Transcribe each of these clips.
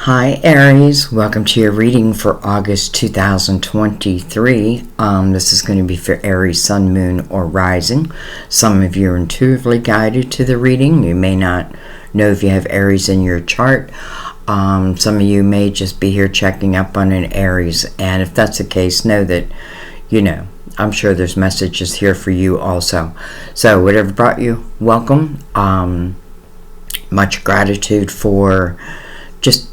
Hi Aries, welcome to your reading for August 2023. This is going to be for Aries, Sun, Moon, or Rising. Some of you are intuitively guided to the reading. You may not know if you have Aries in your chart. Some of you may just be here checking up on an Aries, and if that's the case, know that, I'm sure there's messages here for you also. So whatever brought you, welcome. Much gratitude for just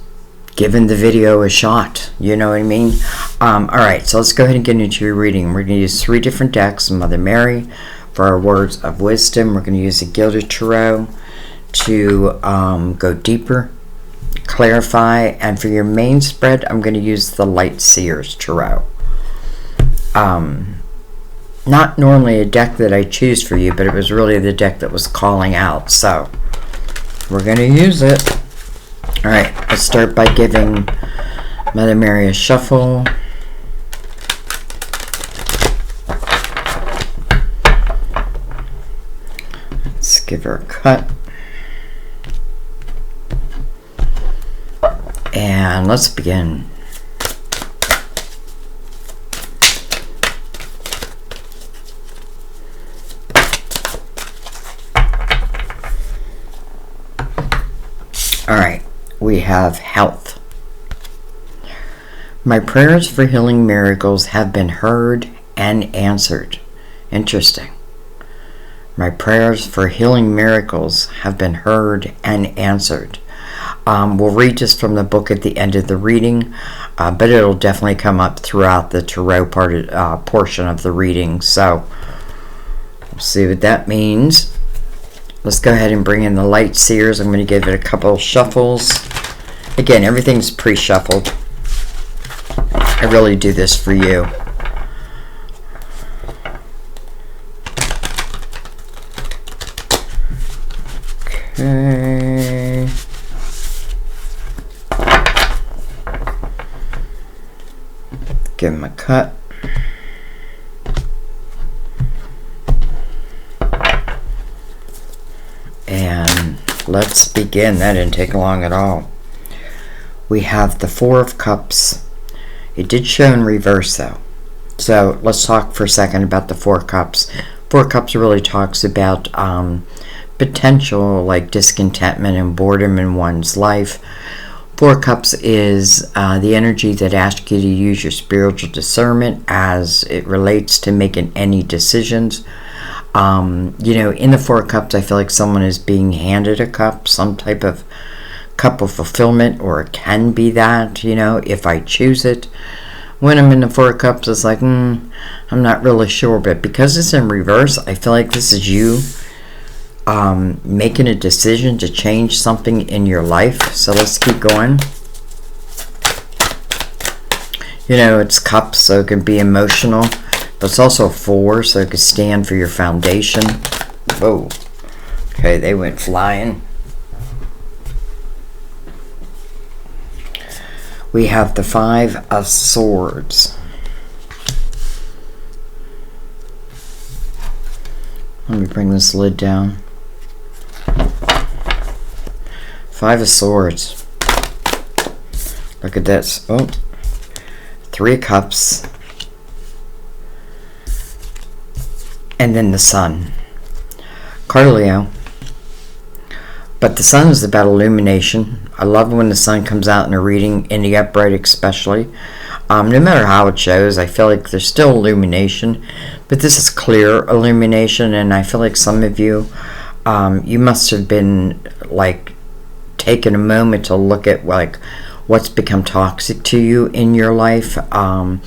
giving the video a shot, you know what I mean? Alright, so let's go ahead and get into your reading. We're going to use 3 different decks. Mother Mary for our words of wisdom. We're going to use a Gilded Tarot to go deeper, clarify, and for your main spread, I'm going to use the Light Seers Tarot. Not normally a deck that I choose for you, but it was really the deck that was calling out, so we're going to use it. Alright, let's start by giving Mother Mary a shuffle. Let's give her a cut. And let's begin. Alright. We have health. My prayers for healing miracles have been heard and answered. Interesting. My prayers for healing miracles have been heard and answered. We'll read just from the book at the end of the reading, but it'll definitely come up throughout the tarot portion of the reading. So we'll see what that means. Let's go ahead and bring in the Light Seers. I'm going to give it a couple shuffles. Again, everything's pre-shuffled. I really do this for you. Okay. Give him a cut. And let's begin. That didn't take long at all. We have the Four of Cups. It did show in reverse though. So let's talk for a second about the Four Cups. Four Cups really talks about potential like discontentment and boredom in one's life. Four Cups is the energy that asks you to use your spiritual discernment as it relates to making any decisions. In the Four Cups, I feel like someone is being handed a cup, some type of cup of fulfillment, or it can be that, if I choose it. When I'm in the Four Cups, it's like, I'm not really sure, but because it's in reverse, I feel like this is you making a decision to change something in your life. So let's keep going. It's cups, so it can be emotional, but it's also 4, so it could stand for your foundation. Whoa. Okay, they went flying. We have the 5 of Swords. Let me bring this lid down. 5 of Swords. Look at this. Oh. 3 Cups. And then the Sun. Carleo. But the Sun is about illumination. I love when the Sun comes out in a reading, in the upright especially. No matter how it shows, I feel like there's still illumination. But this is clear illumination, and I feel like some of you, you must have been, taking a moment to look at, what's become toxic to you in your life. I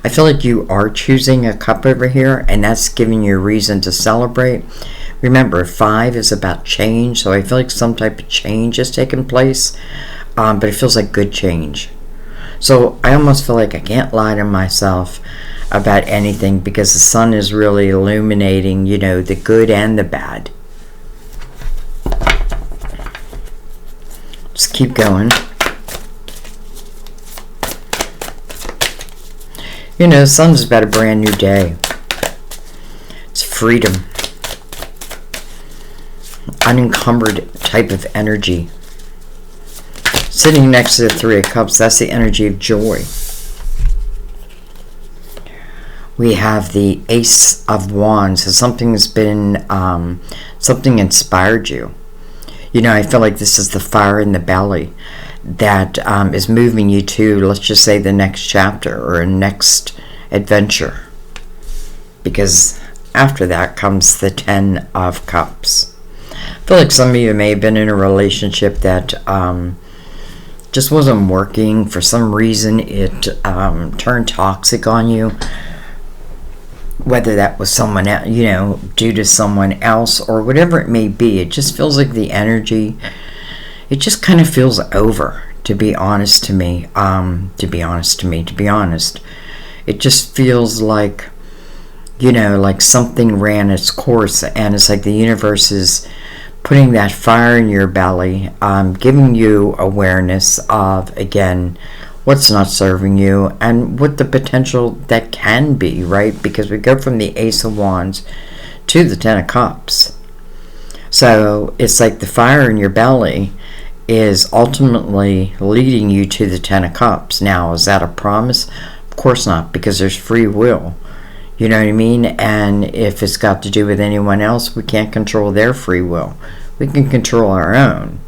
feel like you are choosing a cup over here, and that's giving you a reason to celebrate. Remember, 5 is about change, so I feel like some type of change has taken place, but it feels like good change. So I almost feel like I can't lie to myself about anything, because the Sun is really illuminating, the good and the bad. Just keep going. The Sun's about a brand new day. It's freedom. Unencumbered type of energy. Sitting next to the Three of Cups, that's the energy of joy. We have the Ace of Wands. So something's been, something inspired you. You know, I feel like this is the fire in the belly that is moving you to, let's just say, the next chapter or next adventure. Because after that comes the Ten of Cups. I feel like some of you may have been in a relationship that just wasn't working. For some reason, it turned toxic on you. Whether that was someone else, you know, due to someone else or whatever it may be, it just feels like the energy, it just kind of feels over, to be honest to me. To be honest. It just feels like, you know, like something ran its course, and it's like the universe is putting that fire in your belly, giving you awareness of, again, what's not serving you and what the potential that can be, right? Because we go from the Ace of Wands to the Ten of Cups. So it's like the fire in your belly is ultimately leading you to the Ten of Cups. Now, is that a promise? Of course not, because there's free will. You know what I mean? And if it's got to do with anyone else, we can't control their free will. We can control our own.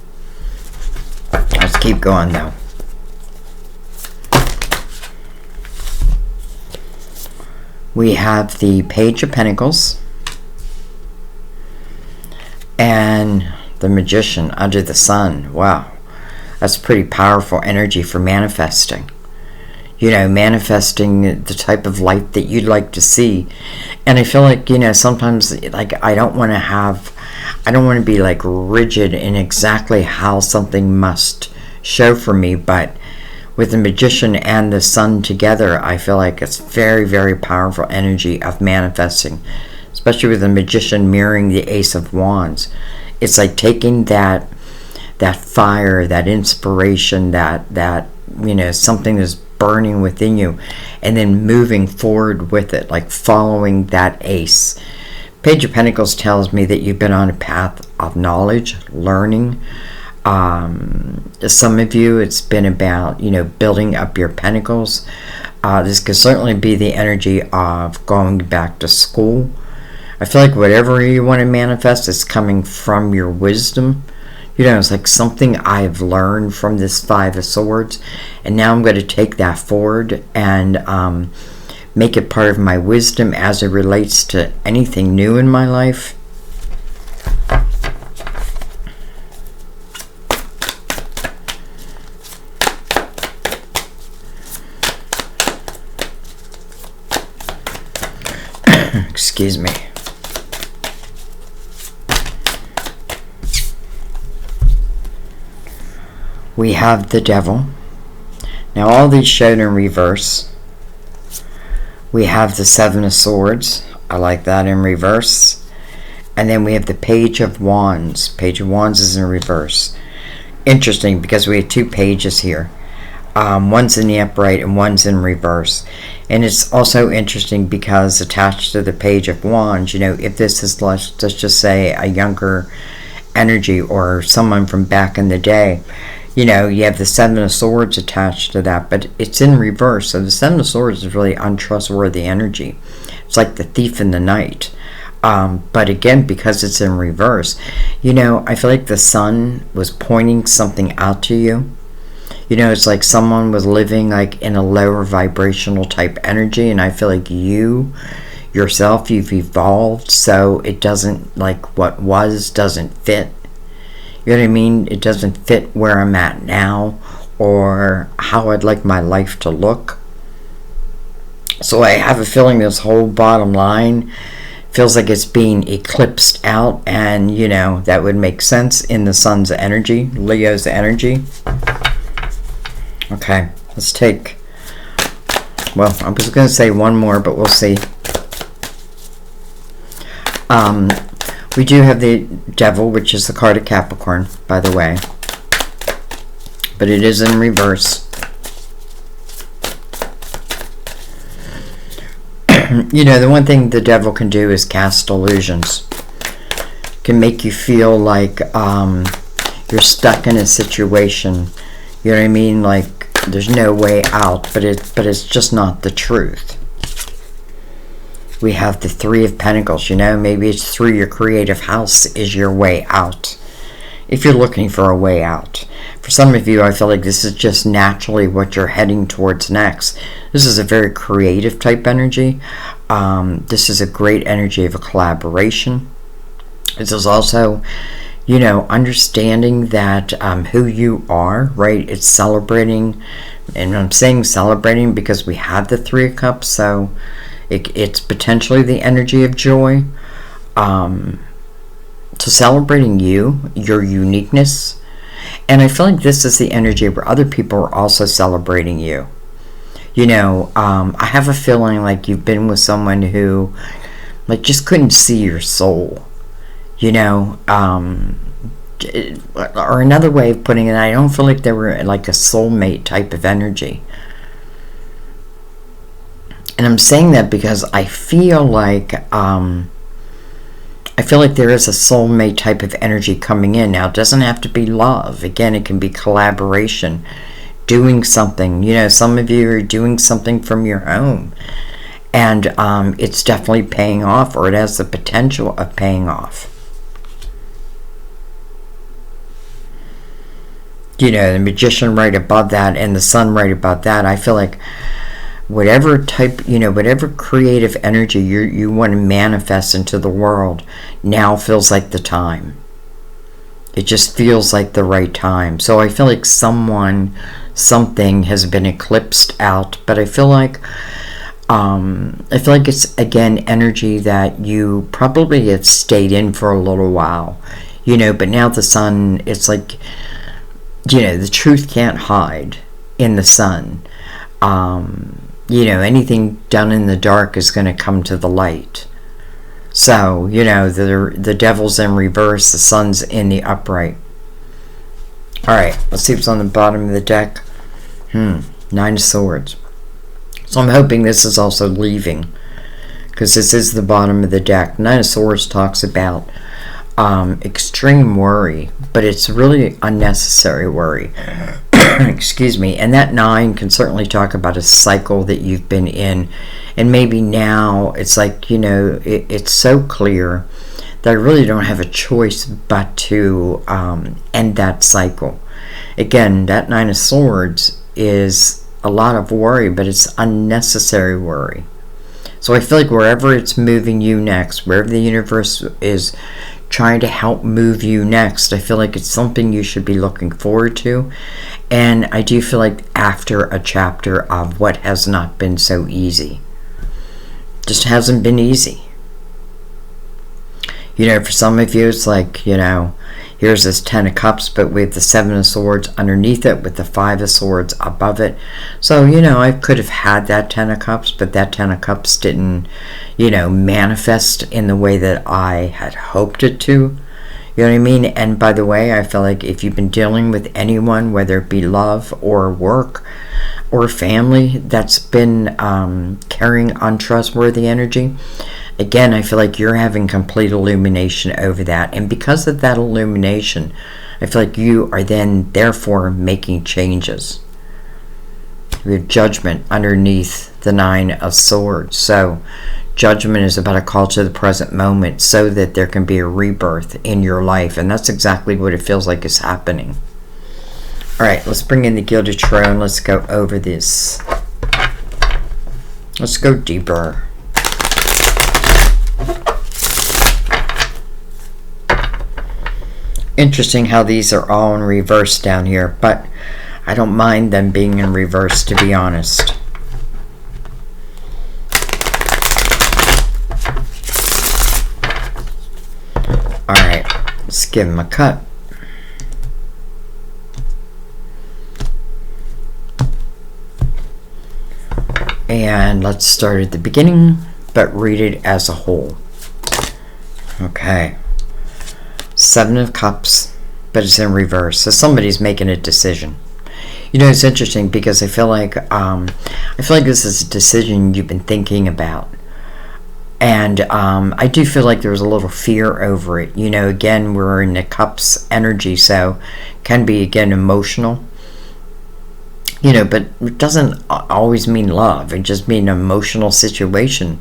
Let's keep going, though. We have the Page of Pentacles and the Magician under the Sun. Wow, that's pretty powerful energy for manifesting. You know, manifesting the type of life that you'd like to see. And I feel like, you know, sometimes, like, I don't want to be like rigid in exactly how something must show for me, but with the Magician and the Sun together, I feel like it's very, very powerful energy of manifesting, especially with the Magician mirroring the Ace of Wands. It's like taking that fire, that inspiration, that you know, something that's burning within you, and then moving forward with it, like following that ace. Page of Pentacles tells me that you've been on a path of knowledge, learning. Some of you, it's been about, you know, building up your pentacles. This could certainly be the energy of going back to school. I feel like whatever you want to manifest is coming from your wisdom. You know, it's like something I've learned from this Five of Swords, and now I'm going to take that forward and make it part of my wisdom as it relates to anything new in my life. Excuse me. We have the Devil. Now all these showed in reverse. We have the Seven of Swords. I like that in reverse. And then we have the Page of Wands. Page of Wands is in reverse. Interesting, because we have two pages here. One's in the upright and one's in reverse. And it's also interesting because attached to the Page of Wands, you know, if this is, let's just say, a younger energy or someone from back in the day, you know, you have the Seven of Swords attached to that, but it's in reverse. So the Seven of Swords is really untrustworthy energy. It's like the thief in the night. But again, because it's in reverse, you know, I feel like the Sun was pointing something out to you. You know, it's like someone was living like in a lower vibrational type energy, and I feel like you yourself, you've evolved, so it doesn't, like, what was doesn't fit. You know what I mean? It doesn't fit where I'm at now or how I'd like my life to look. So I have a feeling this whole bottom line feels like it's being eclipsed out, and, you know, that would make sense in the Sun's energy, Leo's energy. Okay, let's take, well, I was going to say one more, but we'll see. We do have the Devil, which is the card of Capricorn, by the way. But it is in reverse. You know, the one thing the Devil can do is cast illusions. Can make you feel like you're stuck in a situation. You know what I mean? Like, there's no way out, but it's just not the truth. We have the Three of Pentacles, you know, maybe it's through your creative house is your way out. If you're looking for a way out. For some of you, I feel like this is just naturally what you're heading towards next. This is a very creative type energy. This is a great energy of a collaboration. This is also, you know, understanding that who you are, right? It's celebrating, and I'm saying celebrating because we have the Three of Cups, so it's potentially the energy of joy. So celebrating you, your uniqueness. And I feel like this is the energy where other people are also celebrating you. You know, I have a feeling like you've been with someone who, like, just couldn't see your soul. You know, or another way of putting it, I don't feel like they were like a soulmate type of energy. And I'm saying that because I feel like there is a soulmate type of energy coming in. Now, it doesn't have to be love. Again, it can be collaboration, doing something. You know, some of you are doing something from your home, and it's definitely paying off, or it has the potential of paying off. You know, the Magician right above that and the Sun right above that. I feel like whatever type, you know, whatever creative energy you want to manifest into the world now feels like the time. It just feels like the right time. So I feel like something has been eclipsed out, but I feel like it's, again, energy that you probably have stayed in for a little while, you know, but now the Sun, it's like, you know, the truth can't hide in the Sun. You know, anything done in the dark is going to come to the light. So, you know, the devil's in reverse, the Sun's in the upright. Alright, let's see what's on the bottom of the deck. Nine of Swords. So I'm hoping this is also leaving, because this is the bottom of the deck. Nine of Swords talks about extreme worry, but it's really unnecessary worry. Excuse me. And that 9 can certainly talk about a cycle that you've been in, and maybe now it's like, you know, it's so clear that I really don't have a choice but to end that cycle. Again, that 9 of Swords is a lot of worry, but it's unnecessary worry. So I feel like wherever it's moving you next, wherever the universe is trying to help move you next, I feel like it's something you should be looking forward to. And I do feel like after a chapter of what has not been so easy. Just hasn't been easy. You know, for some of you, it's like, you know, here's this 10 of Cups, but with the 7 of Swords underneath it, with the 5 of Swords above it. So, you know, I could have had that 10 of Cups, but that 10 of Cups didn't, you know, manifest in the way that I had hoped it to. You know what I mean? And by the way, I feel like if you've been dealing with anyone, whether it be love or work or family, that's been carrying untrustworthy energy, again, I feel like you're having complete illumination over that. And because of that illumination, I feel like you are then, therefore, making changes. We have Judgment underneath the 9 of Swords. So, Judgment is about a call to the present moment so that there can be a rebirth in your life. And that's exactly what it feels like is happening. Alright, let's bring in the Gilded Throne. Let's go over this. Let's go deeper. Interesting how these are all in reverse down here, but I don't mind them being in reverse, to be honest. Alright, let's give them a cut. And let's start at the beginning, but read it as a whole. Okay. 7 of Cups, but it's in reverse. So somebody's making a decision. You know, it's interesting because I feel like this is a decision you've been thinking about. And I do feel like there's a little fear over it. You know, again, we're in the Cups energy, so it can be, again, emotional. But it doesn't always mean love. It just means an emotional situation.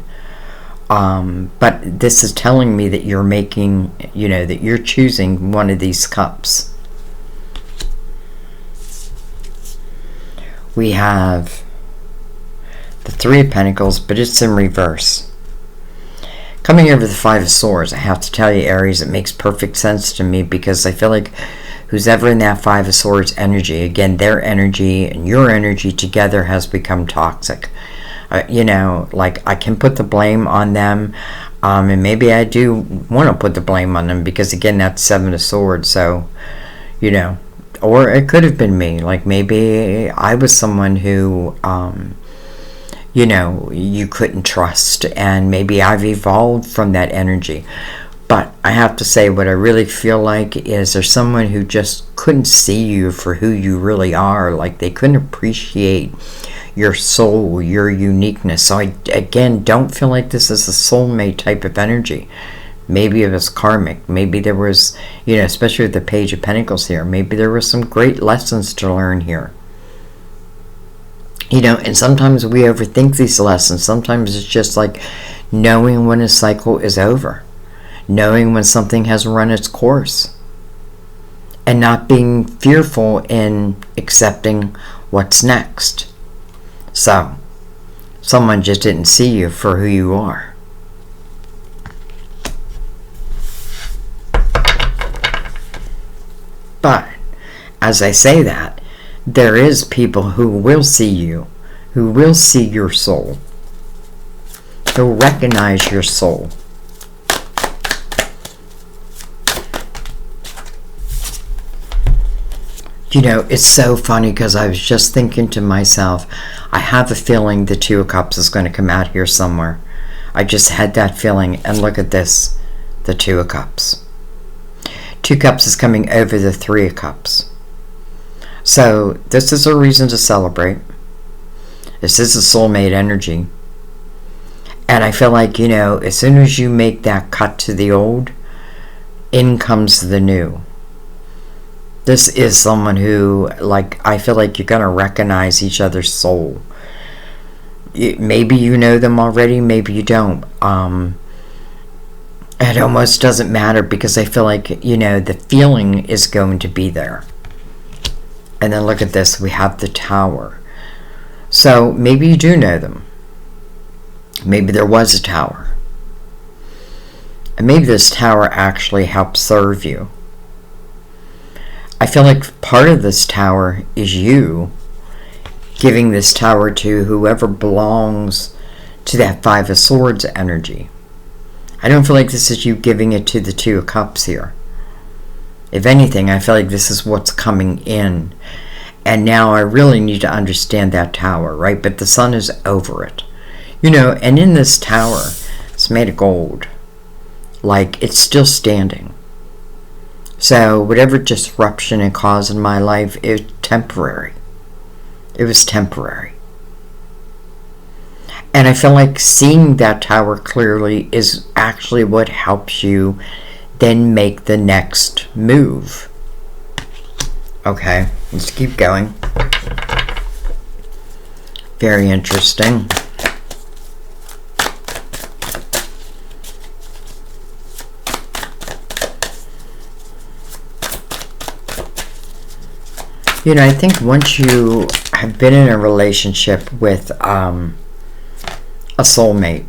But this is telling me that you're making, that you're choosing one of these cups. We have the Three of Pentacles, but it's in reverse. Coming over the Five of Swords, I have to tell you, Aries, it makes perfect sense to me, because I feel like who's ever in that Five of Swords energy, again, their energy and your energy together has become toxic. Like, I can put the blame on them, and maybe I do want to put the blame on them, because again, that's Seven of Swords. So, or it could have been me. Like, maybe I was someone who you couldn't trust, and maybe I've evolved from that energy. But I have to say, what I really feel like is there's someone who just couldn't see you for who you really are. Like, they couldn't appreciate your soul, your uniqueness. So I, again, don't feel like this is a soulmate type of energy. Maybe it was karmic. Maybe there was, especially with the Page of Pentacles here, maybe there were some great lessons to learn here. And sometimes we overthink these lessons. Sometimes it's just like knowing when a cycle is over, knowing when something has run its course, and not being fearful in accepting what's next. So, someone just didn't see you for who you are. But, as I say that, there is people who will see you, who will see your soul. They'll recognize your soul. It's so funny, because I was just thinking to myself, I have a feeling the Two of Cups is going to come out here somewhere. I just had that feeling, and look at this, the Two of Cups. Two Cups is coming over the Three of Cups. So this is a reason to celebrate. This is a soulmate energy. And I feel like, as soon as you make that cut to the old, in comes the new. This is someone who, like, I feel like you're going to recognize each other's soul. Maybe you know them already, maybe you don't. It almost doesn't matter, because I feel like, the feeling is going to be there. And then look at this, we have the Tower. So maybe you do know them. Maybe there was a tower. And maybe this tower actually helped serve you. I feel like part of this tower is you giving this tower to whoever belongs to that Five of Swords energy. I don't feel like this is you giving it to the Two of Cups here. If anything, I feel like this is what's coming in. And now I really need to understand that tower, right? But the sun is over it. And in this tower, it's made of gold. Like, it's still standing. So whatever disruption it caused in my life is temporary. It was temporary. And I feel like seeing that tower clearly is actually what helps you then make the next move. Okay, let's keep going. Very interesting. I think once you have been in a relationship with a soulmate,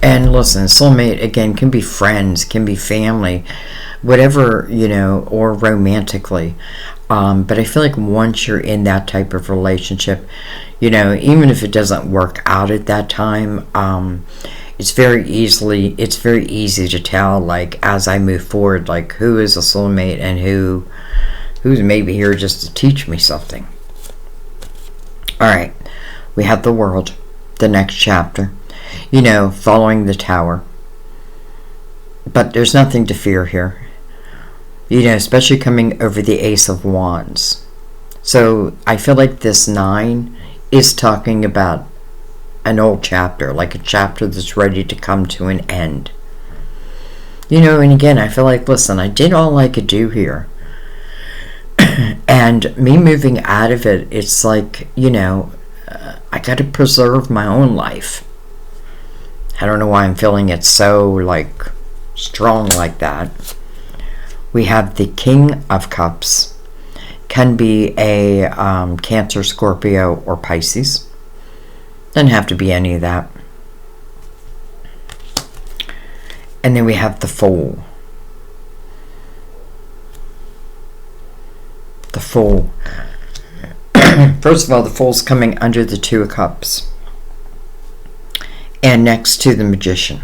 and listen, soulmate, again, can be friends, can be family, whatever, or romantically. But I feel like once you're in that type of relationship, even if it doesn't work out at that time, it's very easy to tell, like, as I move forward, like, who is a soulmate and who's maybe here just to teach me something. Alright, we have the World, the next chapter, following the Tower. But there's nothing to fear here. Especially coming over the Ace of Wands. So I feel like this 9 is talking about an old chapter, like a chapter that's ready to come to an end. And again, I feel like, listen, I did all I could do here. And me moving out of it, it's like, I got to preserve my own life. I don't know why I'm feeling it so, like, strong like that. We have the King of Cups. Can be a Cancer, Scorpio, or Pisces. Doesn't have to be any of that. And then we have the Fool. The Fool. First of all, the Fool's coming under the Two of Cups. And next to the Magician.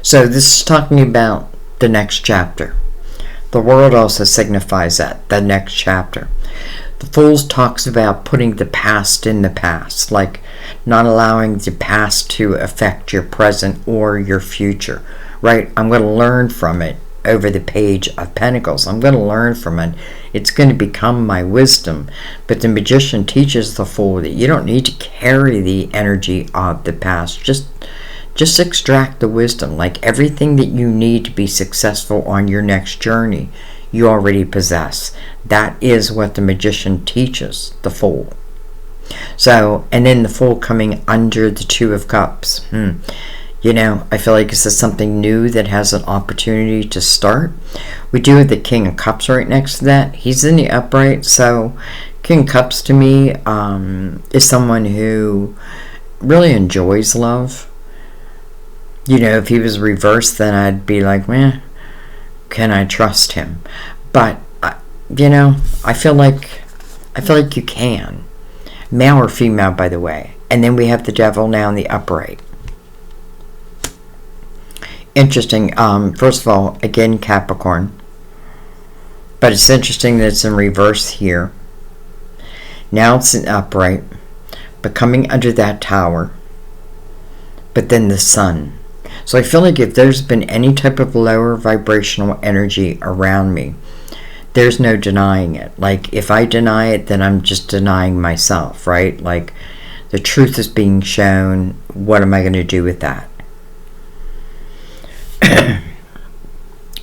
So this is talking about the next chapter. The World also signifies that, the next chapter. The Fool talks about putting the past in the past, like not allowing the past to affect your present or your future, right? I'm going to learn from it over the Page of Pentacles. I'm going to learn from it. It's going to become my wisdom. But the Magician teaches the Fool that you don't need to carry the energy of the past. Just extract the wisdom. Like everything that you need to be successful on your next journey, you already possess. That is what the Magician teaches the Fool. So, and then the Fool coming under the Two of Cups. I feel like this is something new that has an opportunity to start. We do have the King of Cups right next to that. He's in the upright. So, King of Cups to me is someone who really enjoys love. If he was reversed, then I'd be like, man, can I trust him? But I feel like you can, male or female, by the way. And then we have the Devil now in the upright. Interesting. First of all, again, Capricorn, but it's interesting that it's in reverse here. Now it's in upright, but coming under that Tower, but then the Sun. So I feel like if there's been any type of lower vibrational energy around me, there's no denying it. Like, if I deny it, then I'm just denying myself, right? Like, the truth is being shown. What am I going to do with that?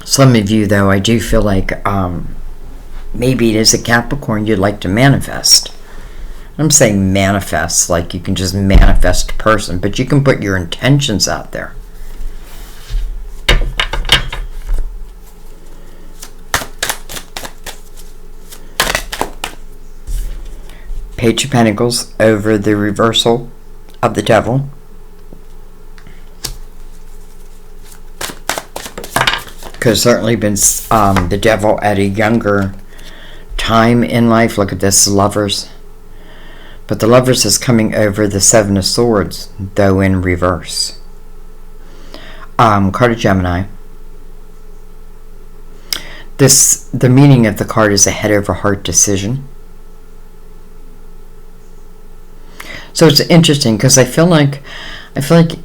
Some of you, though, I do feel like maybe it is a Capricorn you'd like to manifest. I'm saying manifest, like you can just manifest a person, but you can put your intentions out there. Page of Pentacles over the reversal of the Devil. Could have certainly been the Devil at a younger time in life. Look at this, Lovers. But the Lovers is coming over the Seven of Swords, though in reverse. Card of Gemini. The meaning of the card is a head over heart decision. So it's interesting because I feel like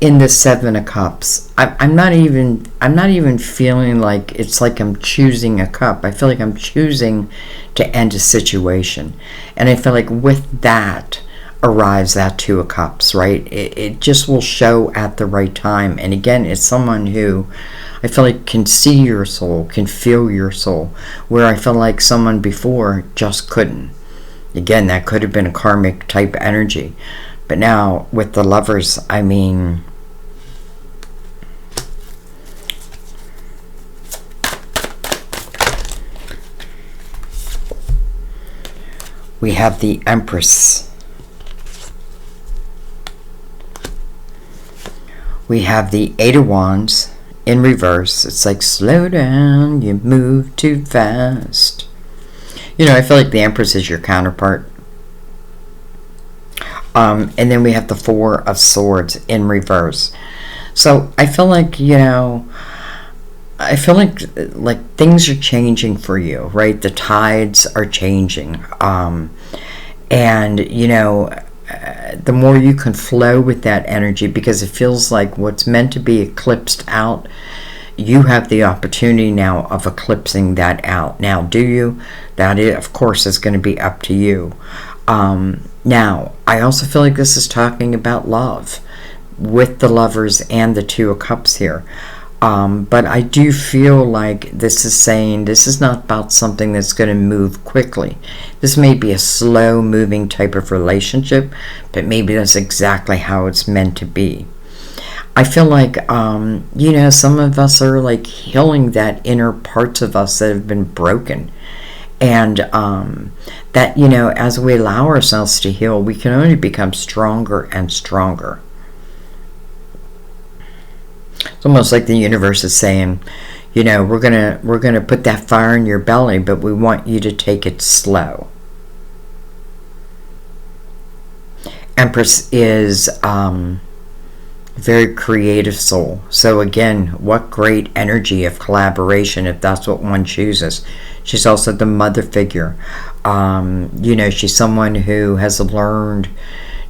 in the Seven of Cups, I'm not even feeling like it's like I'm choosing a cup. I feel like I'm choosing to end a situation, and I feel like with that arrives that Two of Cups, right? It just will show at the right time. And again, it's someone who I feel like can see your soul, can feel your soul, where I feel like someone before just couldn't. Again, that could have been a karmic type energy. But now, with the Lovers, I mean, we have the Empress. We have the Eight of Wands in reverse. It's like, slow down, you move too fast. I feel like the Empress is your counterpart. And then we have the Four of Swords in reverse. So I feel like, like things are changing for you, right? The tides are changing. And, the more you can flow with that energy, because it feels like what's meant to be eclipsed out, you have the opportunity now of eclipsing that out. Now, do you? That, of course, is going to be up to you. Now, I also feel like this is talking about love with the Lovers and the Two of Cups here. But I do feel like this is saying this is not about something that's going to move quickly. This may be a slow moving type of relationship, but maybe that's exactly how it's meant to be. I feel like, some of us are like healing that inner parts of us that have been broken. And that, as we allow ourselves to heal, we can only become stronger and stronger. It's almost like the universe is saying, we're gonna put that fire in your belly, but we want you to take it slow. Empress is very creative soul. So again, what great energy of collaboration if that's what one chooses. She's also the mother figure. She's someone who has learned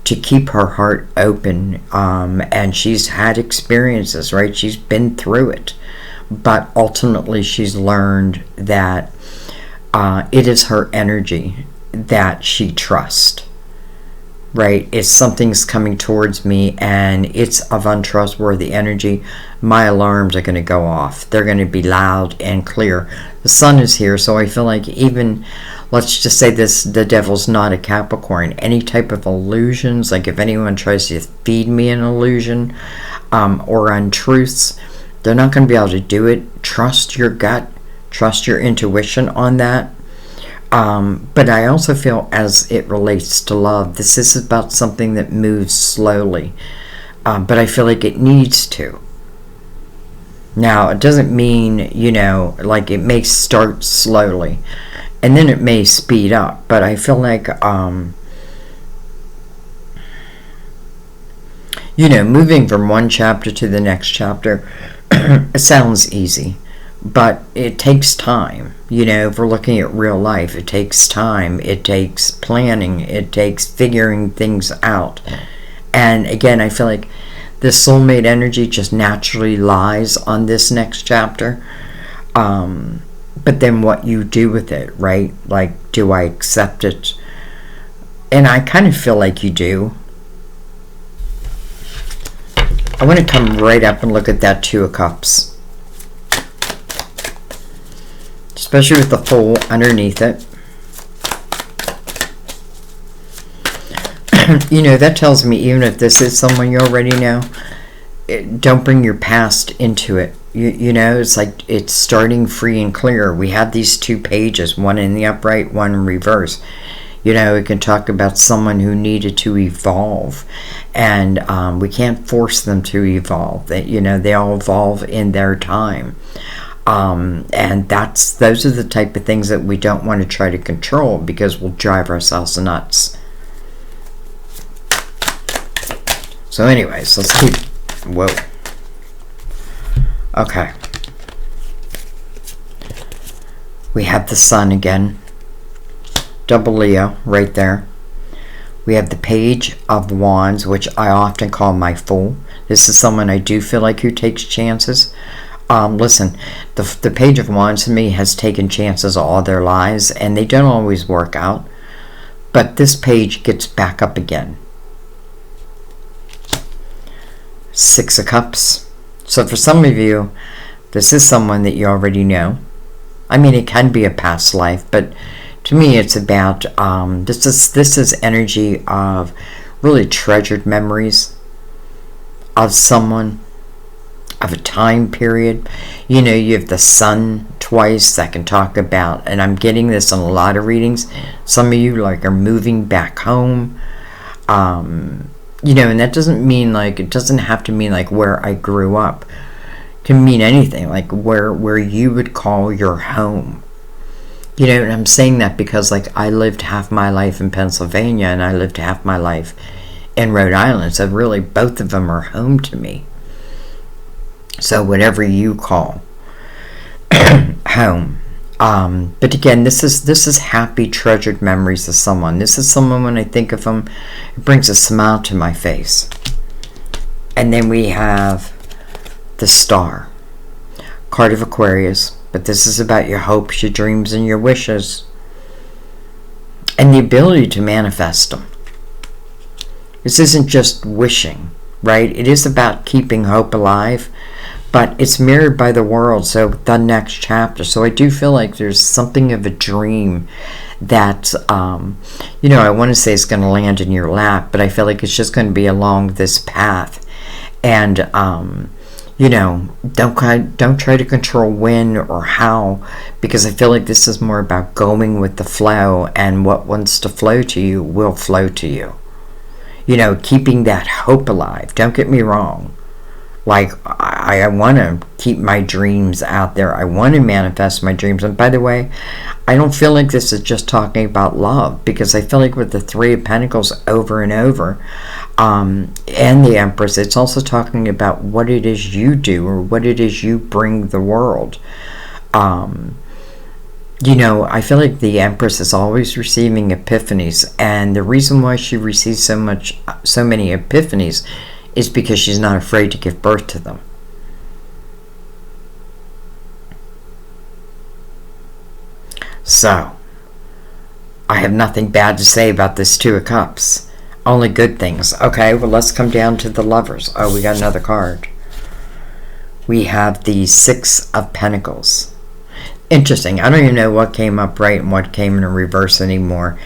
to keep her heart open, and she's had experiences, right? She's been through it, but ultimately she's learned that it is her energy that she trusts, right? If something's coming towards me and it's of untrustworthy energy, my alarms are going to go off. They're going to be loud and clear. The sun is here, so I feel like even, let's just say the devil's not a Capricorn. Any type of illusions, like if anyone tries to feed me an illusion or untruths, they're not going to be able to do it. Trust your gut. Trust your intuition on that. But I also feel as it relates to love, this is about something that moves slowly. But I feel like it needs to. Now, it doesn't mean, like it may start slowly and then it may speed up. But I feel like, moving from one chapter to the next chapter, it sounds easy. But it takes time, if we're looking at real life, it takes time, it takes planning, it takes figuring things out. And again, I feel like this soulmate energy just naturally lies on this next chapter. But then what you do with it, right? Like, do I accept it? And I kind of feel like you do. I want to come right up and look at that Two of Cups. Especially with the Fool underneath it. That tells me even if this is someone you already know, don't bring your past into it. It's like it's starting free and clear. We have these two pages, one in the upright, one in reverse. We can talk about someone who needed to evolve, and we can't force them to evolve. They all evolve in their time. And those are the type of things that we don't want to try to control because we'll drive ourselves nuts. So anyways, let's keep, whoa. Okay. We have the Sun again. Double Leo right there. We have the Page of Wands, which I often call my Fool. This is someone I do feel like who takes chances. Listen, the Page of Wands to me has taken chances all their lives, and they don't always work out. But this page gets back up again. Six of Cups. So for some of you, this is someone that you already know. I mean, it can be a past life, but to me, it's about this is energy of really treasured memories of someone. Of a time period. You have the Sun twice that can talk about, and I'm getting this in a lot of readings. Some of you are moving back home. And that doesn't mean it doesn't have to mean where I grew up. It can mean anything, where you would call your home. And I'm saying that because I lived half my life in Pennsylvania and I lived half my life in Rhode Island. So really both of them are home to me. So whatever you call home. But again, this is happy, treasured memories of someone. This is someone, when I think of them, it brings a smile to my face. And then we have the Star. Card of Aquarius. But this is about your hopes, your dreams, and your wishes. And the ability to manifest them. This isn't just wishing, right? It is about keeping hope alive. but it's mirrored by the world, so the next chapter. So I do feel like there's something of a dream that, I want to say it's going to land in your lap, but I feel like it's just going to be along this path. And, don't try to control when or how, because I feel like this is more about going with the flow, and what wants to flow to you will flow to you. Keeping that hope alive. Don't get me wrong. Like, I want to keep my dreams out there. I want to manifest my dreams. And by the way, I don't feel like this is just talking about love, because I feel like with the Three of Pentacles over and over, and the Empress, it's also talking about what it is you do, or what it is you bring the world. I feel like the Empress is always receiving epiphanies, and the reason why she receives so many epiphanies is because she's not afraid to give birth to them. So, I have nothing bad to say about this Two of Cups. Only good things. Okay, well, let's come down to the Lovers. Oh, we got another card. We have the Six of Pentacles. Interesting. I don't even know what came up right and what came in reverse anymore.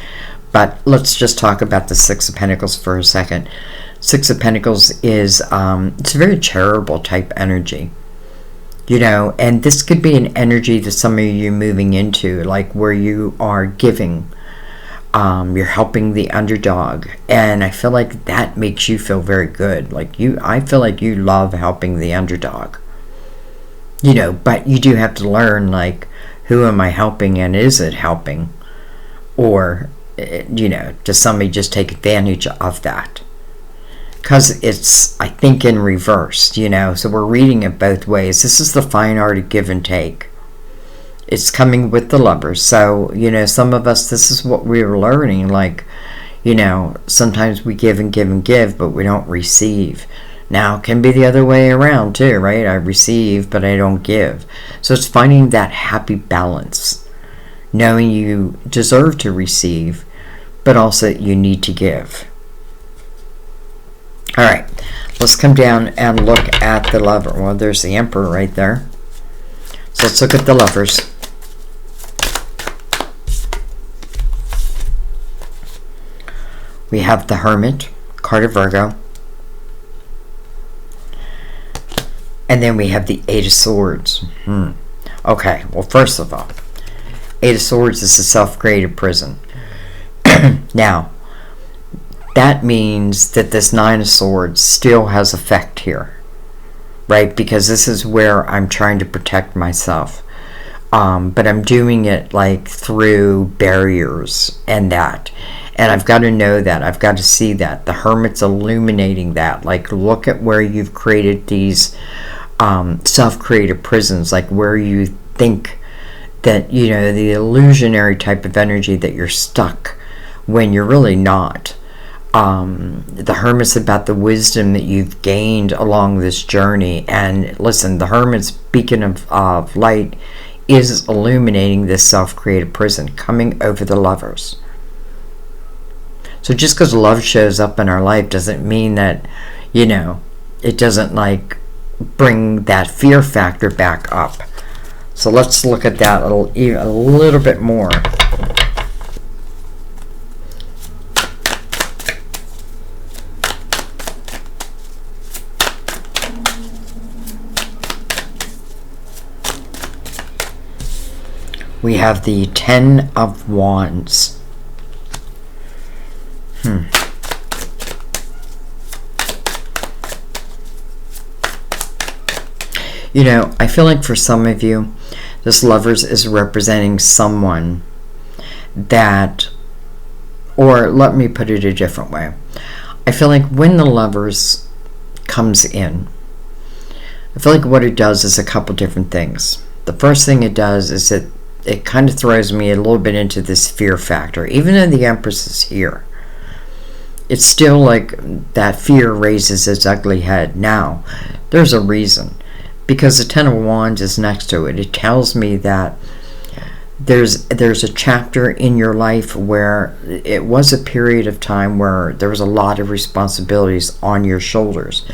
But let's just talk about the Six of Pentacles for a second. Six of Pentacles is, it's a very charitable type energy. And this could be an energy that some of you are moving into, like where you are giving. You're helping the underdog. And I feel like that makes you feel very good. I feel like you love helping the underdog. But you do have to learn, who am I helping, and is it helping? Or, does somebody just take advantage of that? Because it's, I think, in reverse, so we're reading it both ways. This is the fine art of give and take. It's coming with the Lovers. So, some of us, this is what we're learning. Sometimes we give and give and give, but we don't receive. Now, it can be the other way around too, right? I receive, but I don't give. So it's finding that happy balance. Knowing you deserve to receive, but also you need to give. All right, let's come down and look at the Lover. Well, there's the Emperor right there. So let's look at the Lovers. We have the Hermit, card of Virgo. And then we have the Eight of Swords. Okay, well, first of all, Eight of Swords is a self-created prison. Now, that means that this Nine of Swords still has effect here, right? Because this is where I'm trying to protect myself. But I'm doing it through barriers and that. And I've got to know that. I've got to see that. The Hermit's illuminating that. Look at where you've created these self-created prisons, where you think that, the illusionary type of energy that you're stuck when you're really not. The Hermit's about the wisdom that you've gained along this journey. And listen, the Hermit's beacon of light is illuminating this self-created prison coming over the Lovers. So just because love shows up in our life doesn't mean that, it doesn't bring that fear factor back up. So let's look at that a little bit more. We have the Ten of Wands. I feel like for some of you, this Lovers is representing someone that, or let me put it a different way. I feel like when the Lovers comes in, I feel like what it does is a couple different things. The first thing it does is it kind of throws me a little bit into this fear factor. Even though the Empress is here, it's still that fear raises its ugly head. Now, there's a reason. Because the Ten of Wands is next to it. It tells me that there's a chapter in your life where it was a period of time where there was a lot of responsibilities on your shoulders.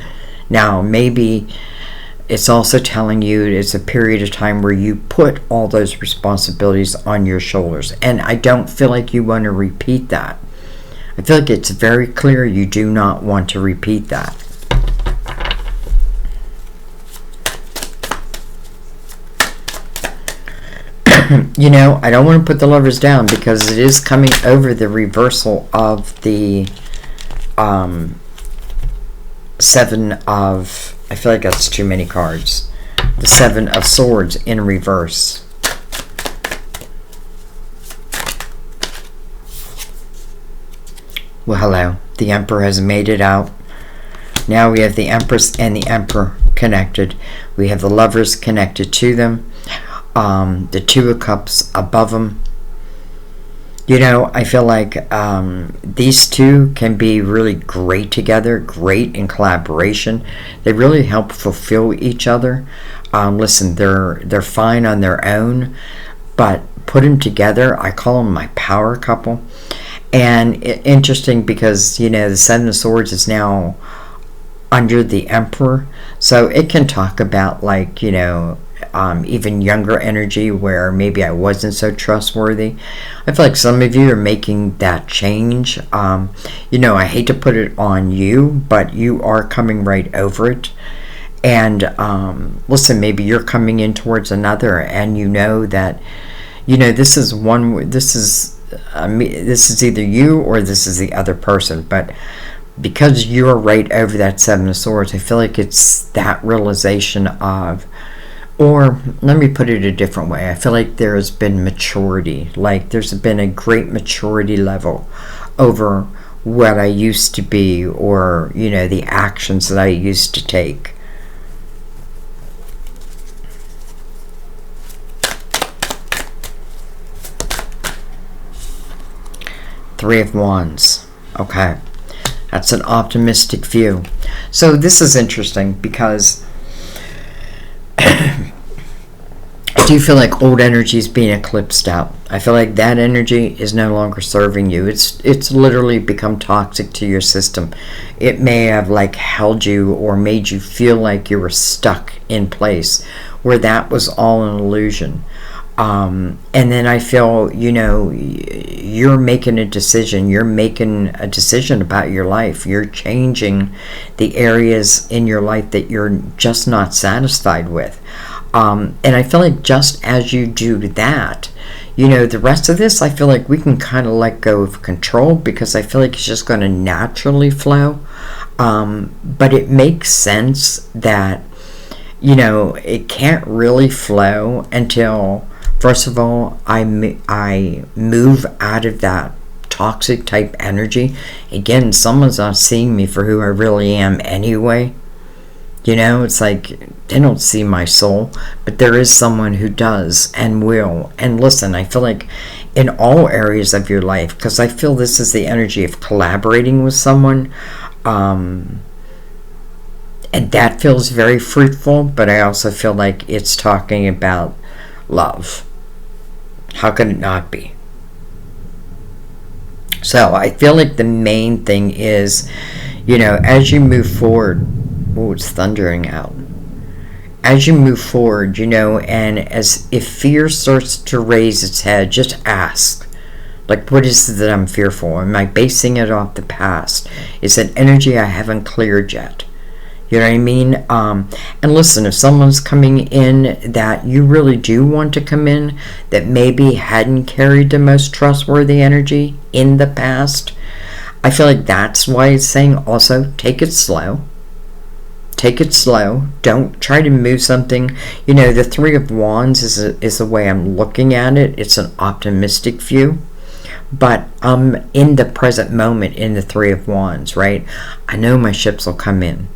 Now, maybe it's also telling you it's a period of time where you put all those responsibilities on your shoulders. And I don't feel like you want to repeat that. I feel like it's very clear you do not want to repeat that. You know, I don't want to put the Lovers down because it is coming over the reversal of the Seven of... I feel like that's too many cards. The Seven of Swords in reverse. Well, hello. The Emperor has made it out. Now we have the Empress and the Emperor connected. We have the Lovers connected to them. The Two of Cups above them. You know, I feel like these two can be really great together, great in collaboration. They really help fulfill each other. Listen, they're fine on their own, but put them together, I call them my power couple. And interesting because, you know, the Seven of Swords is now under the Emperor, so it can talk about, like, you know, even younger energy where maybe I wasn't so trustworthy. I feel like some of you are making that change. You know, I hate to put it on you, but you are coming right over it. And listen, maybe you're coming in towards another, and you know that, you know, this is either you or this is the other person, but because you're right over that Seven of Swords, I feel like it's that realization of, or let me put it a different way, I feel like there has been maturity, like there's been a great maturity level over what I used to be, or, you know, the actions that I used to take. Three of Wands. Okay. That's an optimistic view. So this is interesting because I do feel like old energy is being eclipsed out. I feel like that energy is no longer serving you. It's literally become toxic to your system. It may have like held you or made you feel like you were stuck in place where that was all an illusion. And then I feel, you know, you're making a decision. You're making a decision about your life. You're changing the areas in your life that you're just not satisfied with. And I feel like just as you do that, you know, the rest of this, I feel like we can kind of let go of control because I feel like it's just going to naturally flow. But it makes sense that, you know, it can't really flow until, first of all, I move out of that toxic type energy. Again, someone's not seeing me for who I really am anyway. You know, it's like they don't see my soul, but there is someone who does and will. And listen, I feel like in all areas of your life, because I feel this is the energy of collaborating with someone, and that feels very fruitful, but I also feel like it's talking about love. How could it not be? So I feel like the main thing is, you know, as you move forward, oh, it's thundering out. As you move forward, you know, and as if fear starts to raise its head, just ask, like, what is it that I'm fearful? Am I basing it off the past? Is it energy I haven't cleared yet? You know what I mean? And listen, if someone's coming in that you really do want to come in, that maybe hadn't carried the most trustworthy energy in the past, I feel like that's why it's saying also take it slow. Take it slow. Don't try to move something. You know, the Three of Wands is the way I'm looking at it. It's an optimistic view. But I'm in the present moment in the Three of Wands, right? I know my ships will come in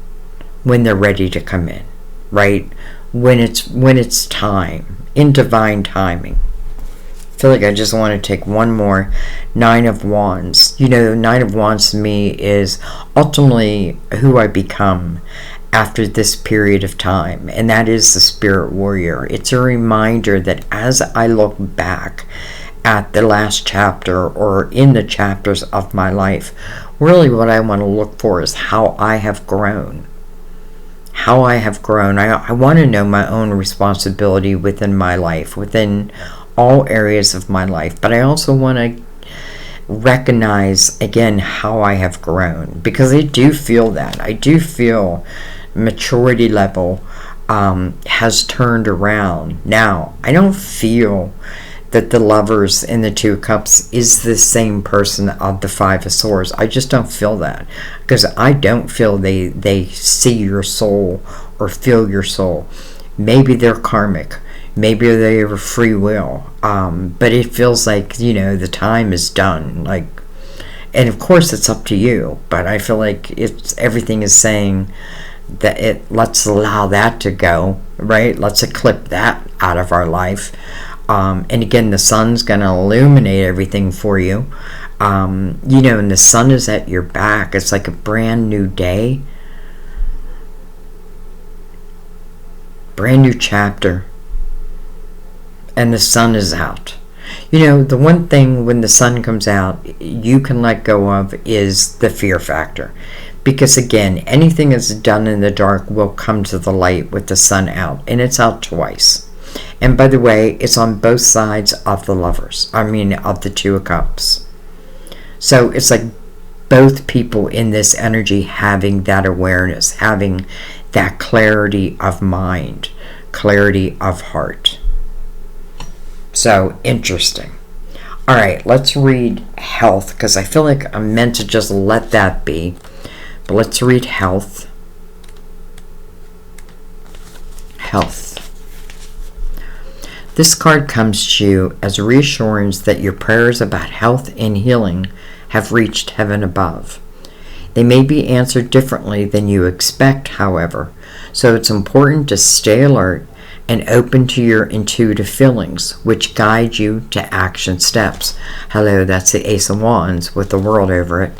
when they're ready to come in, right? When it's time, in divine timing. I feel like I just want to take one more. Nine of Wands. You know, Nine of Wands to me is ultimately who I become after this period of time, and that is the Spirit Warrior. It's a reminder that as I look back at the last chapter or in the chapters of my life, really what I want to look for is how I have grown. how I have grown. I want to know my own responsibility within my life, within all areas of my life. But I also want to recognize, again, how I have grown. Because I do feel that. I do feel maturity level has turned around. Now, I don't feel that the Lovers in the Two of Cups is the same person of the Five of Swords. I just don't feel that, because I don't feel they see your soul or feel your soul. Maybe they're karmic, maybe they have free will, but it feels like, you know, the time is done. Like, and of course it's up to you, but I feel like everything is saying that let's allow that to go, right? Let's eclipse that out of our life. And again, the sun's going to illuminate everything for you. You know, and the sun is at your back. It's like a brand new day. Brand new chapter. And the sun is out. You know, the one thing when the sun comes out, you can let go of is the fear factor. Because again, anything that's done in the dark will come to the light with the sun out. And it's out twice. And by the way, it's on both sides of the Lovers. I mean, of the Two of Cups. So it's like both people in this energy having that awareness, having that clarity of mind, clarity of heart. So interesting. All right, let's read health, because I feel like I'm meant to just let that be. But let's read health. Health. This card comes to you as a reassurance that your prayers about health and healing have reached heaven above. They may be answered differently than you expect, however, so it's important to stay alert and open to your intuitive feelings, which guide you to action steps. Hello, that's the Ace of Wands with the world over it.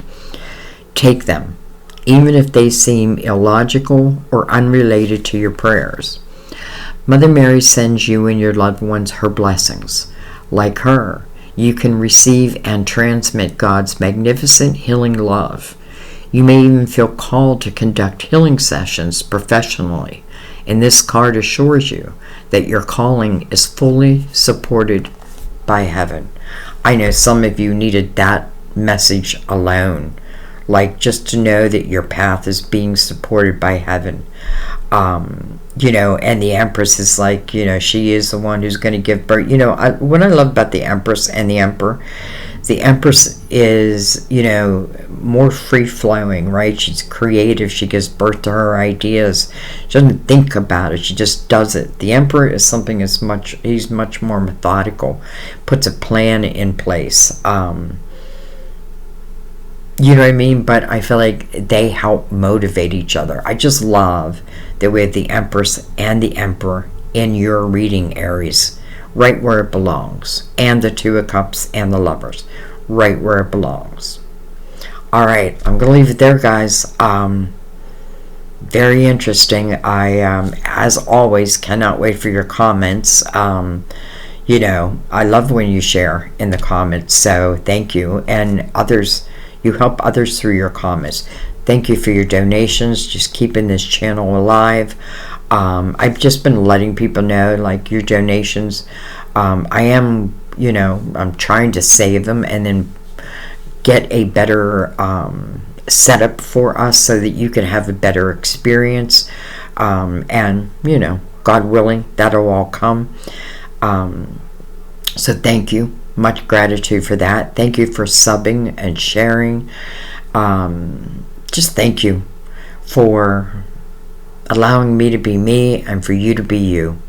Take them, even if they seem illogical or unrelated to your prayers. Mother Mary sends you and your loved ones her blessings. Like her, you can receive and transmit God's magnificent healing love. You may even feel called to conduct healing sessions professionally, and this card assures you that your calling is fully supported by heaven. I know some of you needed that message alone, like just to know that your path is being supported by heaven. You know, and the Empress is like, you know, she is the one who's going to give birth. You know, what I love about the Empress and the Emperor, the Empress is, you know, more free-flowing, right? She's creative. She gives birth to her ideas. She doesn't think about it. She just does it. The Emperor is something he's much more methodical, puts a plan in place. You know what I mean? But I feel like they help motivate each other. I just love that we have the Empress and the Emperor in your reading, Aries, right where it belongs. And the Two of Cups and the Lovers, right where it belongs. All right, I'm going to leave it there, guys. Very interesting. I, as always, cannot wait for your comments. You know, I love when you share in the comments, so thank you. And others, you help others through your comments. Thank you for your donations, just keeping this channel alive. I've just been letting people know, like, your donations. I am, you know, I'm trying to save them and then get a better setup for us so that you can have a better experience. And, you know, God willing, that'll all come. So thank you. Much gratitude for that. Thank you for subbing and sharing. Just thank you for allowing me to be me and for you to be you.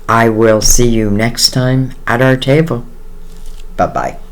I will see you next time at our table. Bye-bye.